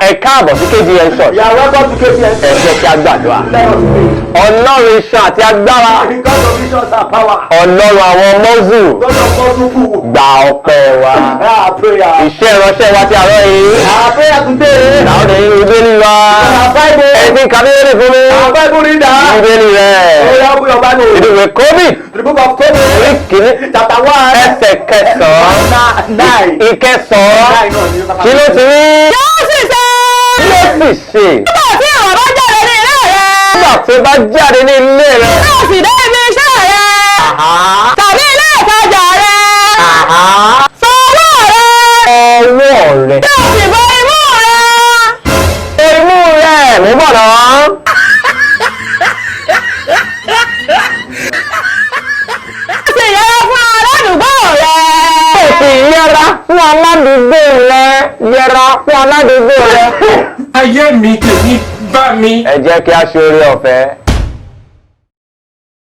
ẹ káàbọ̀ sí KGN Church. You are welcome to KGN Church. Ẹ jẹ́ kí a gbàdúrà. Let us pray. Ọlọ́run iṣan àti agbára. Because of visions and power. Ọlọ́run àwọn mọ́zù. God of possible. Gba ọpẹ́ wa. Our prayer. Iṣẹ́ ìránṣẹ́ wa ti àárọ̀ yìí. Our prayer today. Àwọn ènìyàn ìwé lílọ. Our Bible. Ẹni kàbíyèrè fún mi. Our Bible reader. Ìwé ni rẹ̀. Open your Bible. Ìdíwé COVID. The book of Tobit. Orí kìíní. Chapter 1. Ẹsẹ̀ kẹsàn-án. 9. Ìkẹsàn-án. Kí ló ti rí? Yóò sì ṣe. Yóò sì ṣe. Nígbà tí ọ̀rọ̀ bá jáde ní ilé Nígbà tí ó bá jáde ní ilé rẹ̀. rẹ̀. Yóò sì dé ibi iṣẹ́ rẹ̀. Tàbí ilé ìtajà rẹ̀. Sọ ọwọ́ rẹ̀. Ọwọ́ rẹ̀. Yóò sì bọ imú rẹ̀. Imú rẹ̀ mú bọ̀ náà. Sì yẹra fún aládùúgbò rẹ̀. Ó sì yẹra fún aládùúgbò rẹ̀. Yẹra fún aládùúgbò rẹ̀. Ayé mi tèmi bá mi. Ẹ jẹ́ kí a ṣe oore ọ̀fẹ́.